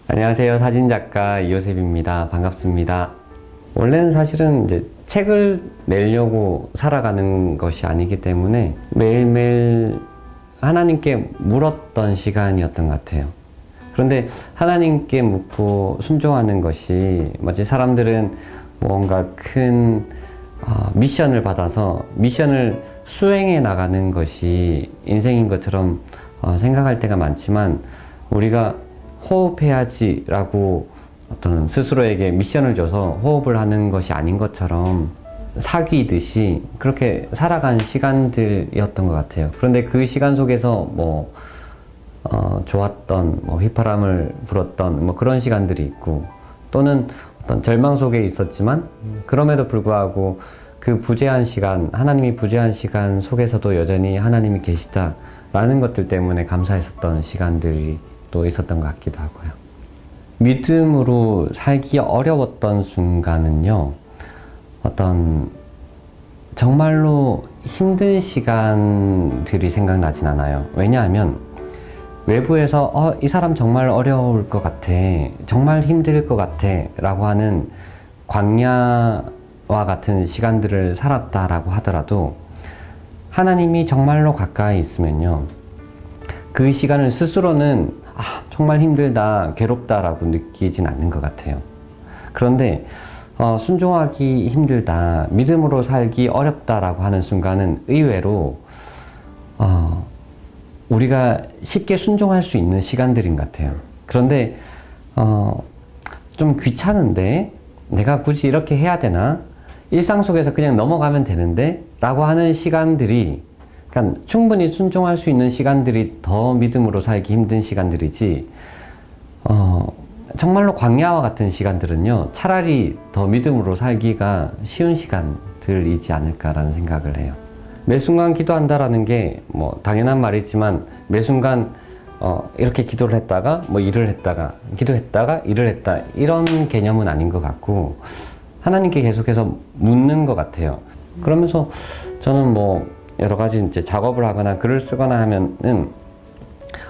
안녕하세요. 사진작가 이요셉입니다. 반갑습니다. 원래는 사실은 이제 책을 내려고 살아가는 것이 아니기 때문에 매일매일 하나님께 물었던 시간이었던 것 같아요. 그런데 하나님께 묻고 순종하는 것이 마치 사람들은 뭔가 큰 미션을 받아서 미션을 수행해 나가는 것이 인생인 것처럼 생각할 때가 많지만, 우리가 호흡해야지 라고 어떤 스스로에게 미션을 줘서 호흡을 하는 것이 아닌 것처럼 사귀듯이 그렇게 살아간 시간들이었던 것 같아요. 그런데 그 시간 속에서 좋았던, 휘파람을 불었던 그런 시간들이 있고, 또는 어떤 절망 속에 있었지만 그럼에도 불구하고 그 부재한 시간, 하나님이 부재한 시간 속에서도 여전히 하나님이 계시다라는 것들 때문에 감사했었던 시간들이 또 있었던 것 같기도 하고요. 믿음으로 살기 어려웠던 순간은요, 어떤 정말로 힘든 시간들이 생각나진 않아요. 왜냐하면 외부에서 이 사람 정말 어려울 것 같아, 정말 힘들 것 같아 라고 하는 광야와 같은 시간들을 살았다라고 하더라도, 하나님이 정말로 가까이 있으면요, 그 시간을 스스로는 정말 힘들다, 괴롭다라고 느끼진 않는 것 같아요. 그런데 순종하기 힘들다, 믿음으로 살기 어렵다라고 하는 순간은 의외로 우리가 쉽게 순종할 수 있는 시간들인 것 같아요. 그런데 좀 귀찮은데 내가 굳이 이렇게 해야 되나? 일상 속에서 그냥 넘어가면 되는데? 라고 하는 시간들이, 그러니까 충분히 순종할 수 있는 시간들이 더 믿음으로 살기 힘든 시간들이지, 정말로 광야와 같은 시간들은요, 차라리 더 믿음으로 살기가 쉬운 시간들이지 않을까라는 생각을 해요. 매 순간 기도한다라는 게 당연한 말이지만, 매 순간 이렇게 기도를 했다가 일을 했다가 기도했다가 일을 했다, 이런 개념은 아닌 것 같고, 하나님께 계속해서 묻는 것 같아요. 그러면서 저는 여러 가지 이제 작업을 하거나 글을 쓰거나 하면은,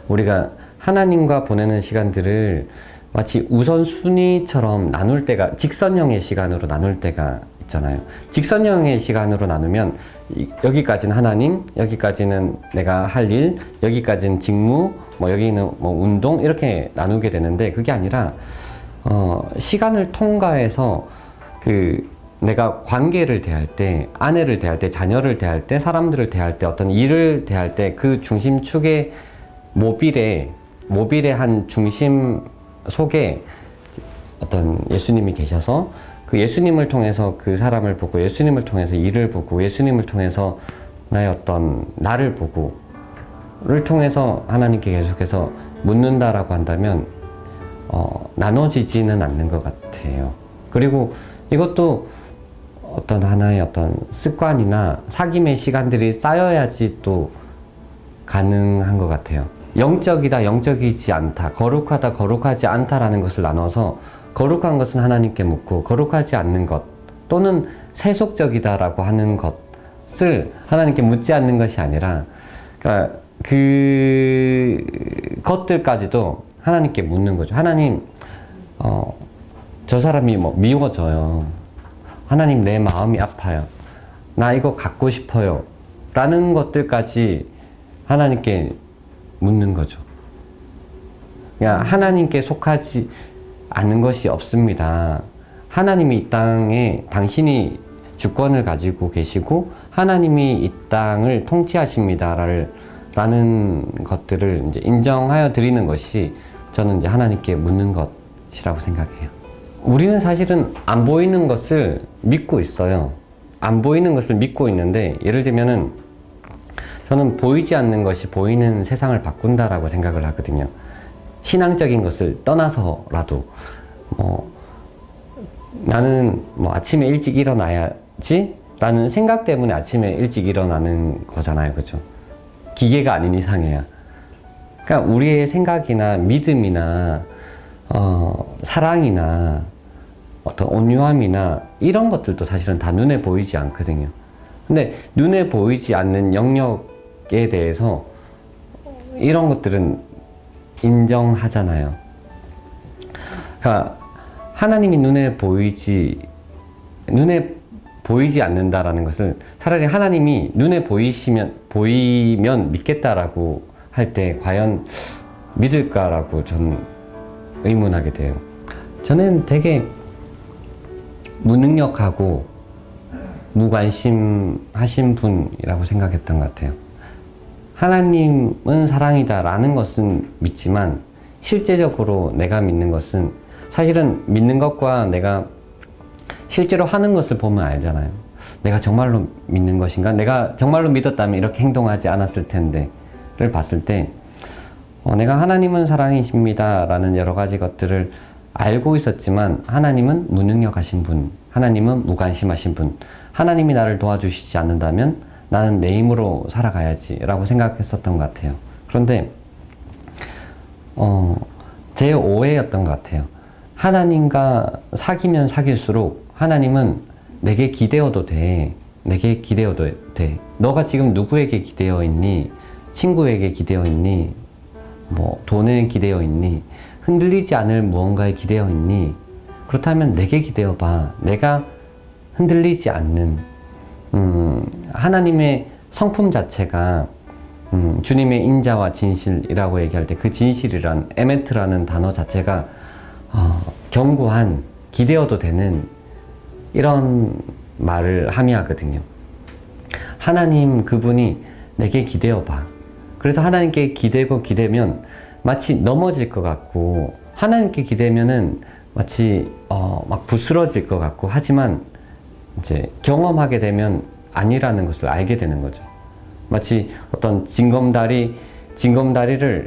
우리가 하나님과 보내는 시간들을 마치 우선순위처럼 나눌 때가, 직선형의 시간으로 나눌 때가 있잖아요. 직선형의 시간으로 나누면 여기까지는 하나님, 여기까지는 내가 할 일, 여기까지는 직무, 여기는 운동, 이렇게 나누게 되는데, 그게 아니라 시간을 통과해서 내가 관계를 대할 때, 아내를 대할 때, 자녀를 대할 때, 사람들을 대할 때, 어떤 일을 대할 때, 그 중심축의 모빌의 한 중심 속에 어떤 예수님이 계셔서, 그 예수님을 통해서 그 사람을 보고, 예수님을 통해서 일을 보고, 예수님을 통해서 나의 어떤 나를 보고를 통해서 하나님께 계속해서 묻는다라고 한다면 나눠지지는 않는 것 같아요. 그리고 이것도 어떤 하나의 어떤 습관이나 사귐의 시간들이 쌓여야지 또 가능한 것 같아요. 영적이다, 영적이지 않다, 거룩하다, 거룩하지 않다라는 것을 나눠서, 거룩한 것은 하나님께 묻고, 거룩하지 않는 것 또는 세속적이다라고 하는 것을 하나님께 묻지 않는 것이 아니라, 그러니까 그것들까지도 하나님께 묻는 거죠. 하나님, 저 사람이 미워져요. 하나님, 내 마음이 아파요. 나 이거 갖고 싶어요. 라는 것들까지 하나님께 묻는 거죠. 그냥 하나님께 속하지 않은 것이 없습니다. 하나님이 이 땅에 당신이 주권을 가지고 계시고, 하나님이 이 땅을 통치하십니다. 라는 것들을 이제 인정하여 드리는 것이, 저는 이제 하나님께 묻는 것이라고 생각해요. 우리는 사실은 안 보이는 것을 믿고 있어요. 안 보이는 것을 믿고 있는데, 예를 들면은 저는 보이지 않는 것이 보이는 세상을 바꾼다라고 생각을 하거든요. 신앙적인 것을 떠나서라도 나는 아침에 일찍 일어나야지 라는 생각 때문에 아침에 일찍 일어나는 거잖아요. 그죠? 기계가 아닌 이상이야. 그러니까 우리의 생각이나 믿음이나 사랑이나 어떤 온유함이나 이런 것들도 사실은 다 눈에 보이지 않거든요. 근데 눈에 보이지 않는 영역에 대해서 이런 것들은 인정하잖아요. 그러니까 하나님이 눈에 보이지 않는다라는 것을 차라리 하나님이 눈에 보이면 믿겠다라고 할 때 과연 믿을까라고 저는 의문하게 돼요. 저는 되게 무능력하고 무관심하신 분이라고 생각했던 것 같아요. 하나님은 사랑이다라는 것은 믿지만 실제적으로 내가 믿는 것은 사실은 믿는 것과 내가 실제로 하는 것을 보면 알잖아요. 내가 정말로 믿는 것인가? 내가 정말로 믿었다면 이렇게 행동하지 않았을 텐데를 봤을 때 내가 하나님은 사랑이십니다 라는 여러 가지 것들을 알고 있었지만 하나님은 무능력하신 분, 하나님은 무관심하신 분, 하나님이 나를 도와주시지 않는다면 나는 내 힘으로 살아가야지 라고 생각했었던 것 같아요. 그런데 제 오해였던 것 같아요. 하나님과 사귀면 사귈수록 하나님은 내게 기대어도 돼. 내게 기대어도 돼. 너가 지금 누구에게 기대어 있니? 친구에게 기대어 있니? 뭐 돈에 기대어 있니? 흔들리지 않을 무언가에 기대어 있니? 그렇다면 내게 기대어 봐. 내가 흔들리지 않는 하나님의 성품 자체가 주님의 인자와 진실이라고 얘기할 때 그 진실이란 에메트라는 단어 자체가 견고한 기대어도 되는 이런 말을 함의하거든요. 하나님 그분이 내게 기대어 봐. 그래서 하나님께 기대고 기대면 마치 넘어질 것 같고 하나님께 기대면은 마치 막 부스러질 것 같고 하지만 이제 경험하게 되면 아니라는 것을 알게 되는 거죠. 마치 어떤 징검다리를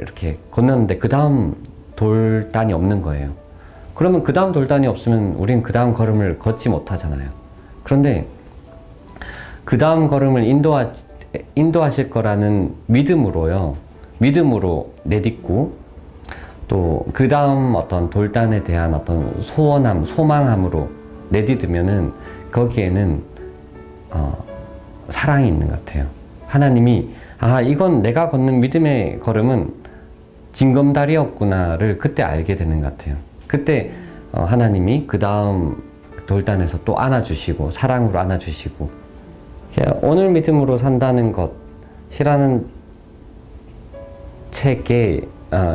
이렇게 건넜는데 그 다음 돌단이 없는 거예요. 그러면 그 다음 돌단이 없으면 우린 그 다음 걸음을 걷지 못하잖아요. 그런데 그 다음 걸음을 인도하실 거라는 믿음으로 내딛고 또 그 다음 어떤 돌단에 대한 어떤 소망함으로 내딛으면은 거기에는 사랑이 있는 것 같아요. 하나님이 이건 내가 걷는 믿음의 걸음은 징검다리였구나를 그때 알게 되는 것 같아요. 그때 하나님이 그 다음 돌단에서 또 안아주시고 사랑으로 안아주시고 오늘 믿음으로 산다는 것이라는 책에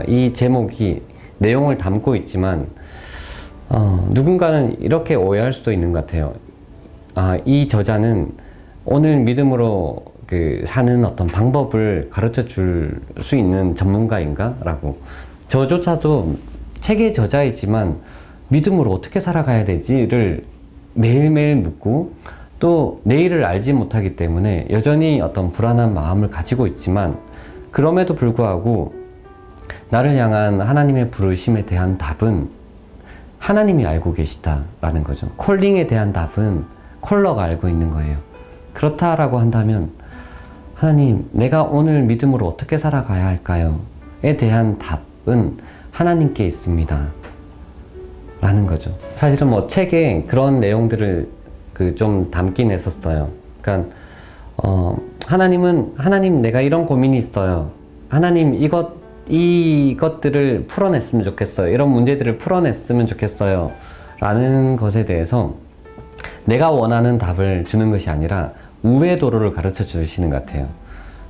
이 제목이 내용을 담고 있지만 누군가는 이렇게 오해할 수도 있는 것 같아요. 이 저자는 오늘 믿음으로 사는 어떤 방법을 가르쳐 줄 수 있는 전문가인가? 라고. 저조차도 책의 저자이지만 믿음으로 어떻게 살아가야 되지를 매일매일 묻고 또 내일을 알지 못하기 때문에 여전히 어떤 불안한 마음을 가지고 있지만 그럼에도 불구하고 나를 향한 하나님의 부르심에 대한 답은 하나님이 알고 계시다라는 거죠. 콜링에 대한 답은 콜러가 알고 있는 거예요. 그렇다라고 한다면 하나님, 내가 오늘 믿음으로 어떻게 살아가야 할까요? 에 대한 답은 하나님께 있습니다. 라는 거죠. 사실은 뭐 책에 그런 내용들을 좀 담긴 했었어요. 그러니까 하나님 내가 이런 고민이 있어요. 하나님 이것들을 풀어냈으면 좋겠어요. 이런 문제들을 풀어냈으면 좋겠어요. 라는 것에 대해서 내가 원하는 답을 주는 것이 아니라 우회 도로를 가르쳐 주시는 것 같아요.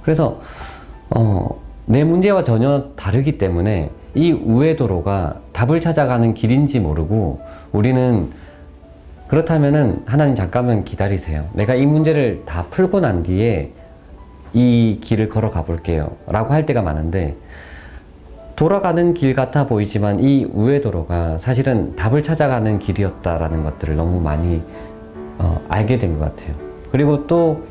그래서 내 문제와 전혀 다르기 때문에 이 우회 도로가 답을 찾아가는 길인지 모르고 우리는 그렇다면은 하나님 잠깐만 기다리세요. 내가 이 문제를 다 풀고 난 뒤에 이 길을 걸어가 볼게요. 라고 할 때가 많은데 돌아가는 길 같아 보이지만 이 우회 도로가 사실은 답을 찾아가는 길이었다라는 것들을 너무 많이 알게 된 것 같아요. 그리고 또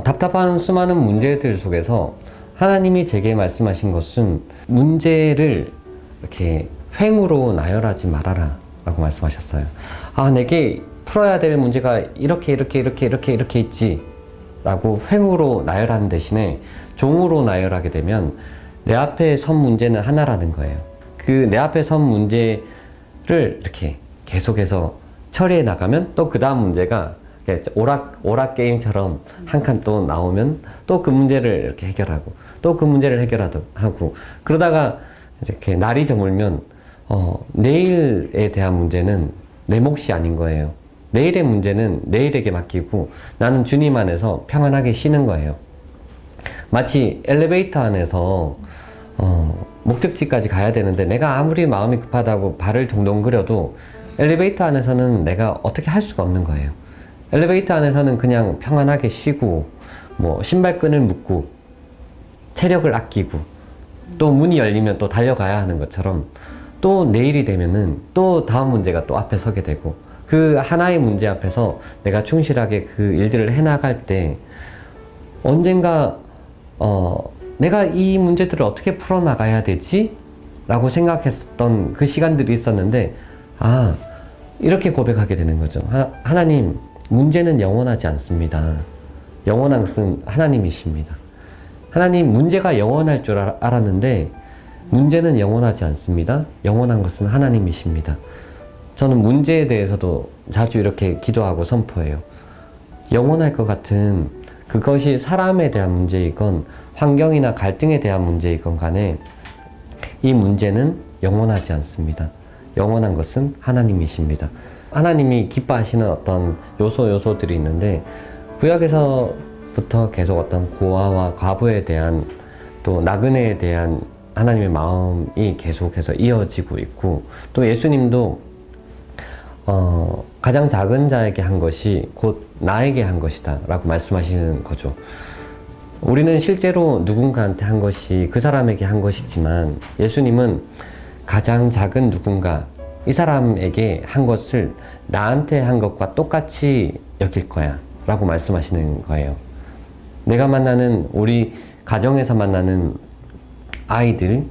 답답한 수많은 문제들 속에서 하나님이 제게 말씀하신 것은 문제를 이렇게 횡으로 나열하지 말아라 라고 말씀하셨어요. 내게 풀어야 될 문제가 이렇게 있지 라고 횡으로 나열하는 대신에 종으로 나열하게 되면 내 앞에 선 문제는 하나라는 거예요. 그 내 앞에 선 문제를 이렇게 계속해서 처리해 나가면 또 그 다음 문제가 오락 게임처럼 한 칸 또 나오면 또 그 문제를 이렇게 해결하고 또 그 문제를 해결하고 그러다가 이렇게 날이 저물면 내일에 대한 문제는 내 몫이 아닌 거예요. 내일의 문제는 내일에게 맡기고 나는 주님 안에서 평안하게 쉬는 거예요. 마치 엘리베이터 안에서 목적지까지 가야 되는데 내가 아무리 마음이 급하다고 발을 동동그려도 엘리베이터 안에서는 내가 어떻게 할 수가 없는 거예요. 엘리베이터 안에서는 그냥 평안하게 쉬고 뭐 신발끈을 묶고 체력을 아끼고 또 문이 열리면 또 달려가야 하는 것처럼 또 내일이 되면은 또 다음 문제가 또 앞에 서게 되고 그 하나의 문제 앞에서 내가 충실하게 그 일들을 해나갈 때 언젠가 내가 이 문제들을 어떻게 풀어나가야 되지? 라고 생각했었던 그 시간들이 있었는데 이렇게 고백하게 되는 거죠. 하나님, 문제는 영원하지 않습니다. 영원한 것은 하나님이십니다. 하나님, 문제가 영원할 줄 알았는데 문제는 영원하지 않습니다. 영원한 것은 하나님이십니다. 저는 문제에 대해서도 자주 이렇게 기도하고 선포해요. 영원할 것 같은 그것이 사람에 대한 문제이건 환경이나 갈등에 대한 문제이건 간에 이 문제는 영원하지 않습니다. 영원한 것은 하나님이십니다. 하나님이 기뻐하시는 어떤 요소들이 있는데 구약에서부터 계속 어떤 고아와 과부에 대한 또 나그네에 대한 하나님의 마음이 계속해서 이어지고 있고 또 예수님도 가장 작은 자에게 한 것이 곧 나에게 한 것이다 라고 말씀하시는 거죠. 우리는 실제로 누군가한테 한 것이 그 사람에게 한 것이지만 예수님은 가장 작은 누군가 이 사람에게 한 것을 나한테 한 것과 똑같이 여길 거야 라고 말씀하시는 거예요. 내가 만나는 우리 가정에서 만나는 아이들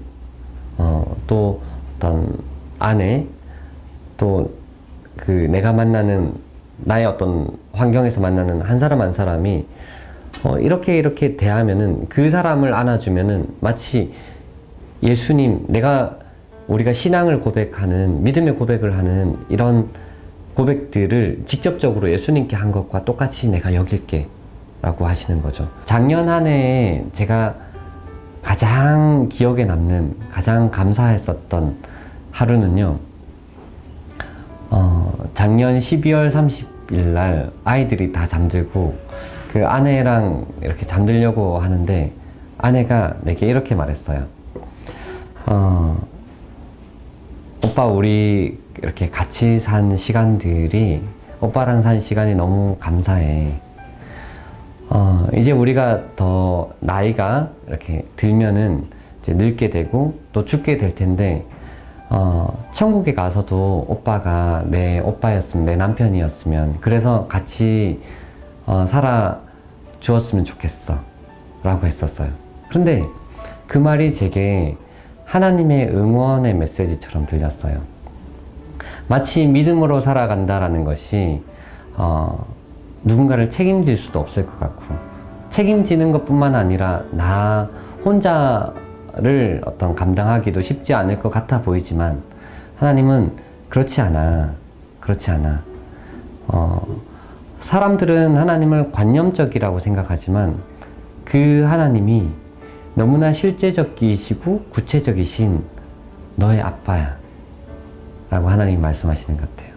또 어떤 아내 또 그 내가 만나는 나의 어떤 환경에서 만나는 한 사람 한 사람이 이렇게 대하면은 그 사람을 안아주면은 마치 예수님 우리가 신앙을 고백하는 믿음의 고백을 하는 이런 고백들을 직접적으로 예수님께 한 것과 똑같이 내가 여길게 라고 하시는 거죠. 작년 한 해에 제가 가장 기억에 남는 가장 감사했었던 하루는요 작년 12월 30일 날 아이들이 다 잠들고 그 아내랑 이렇게 잠들려고 하는데 아내가 내게 이렇게 말했어요. 오빠 우리 이렇게 같이 산 시간들이 오빠랑 산 시간이 너무 감사해. 이제 우리가 더 나이가 이렇게 들면은 이제 늙게 되고 또 죽게 될 텐데 천국에 가서도 오빠가 내 오빠였으면 내 남편이었으면 그래서 같이 살아 주었으면 좋겠어 라고 했었어요. 그런데 그 말이 제게 하나님의 응원의 메시지처럼 들렸어요. 마치 믿음으로 살아간다라는 것이 누군가를 책임질 수도 없을 것 같고 책임지는 것뿐만 아니라 나 혼자를 어떤 감당하기도 쉽지 않을 것 같아 보이지만 하나님은 그렇지 않아. 사람들은 하나님을 관념적이라고 생각하지만 그 하나님이 너무나 실제적이시고 구체적이신 너의 아빠야 라고 하나님이 말씀하시는 것 같아요.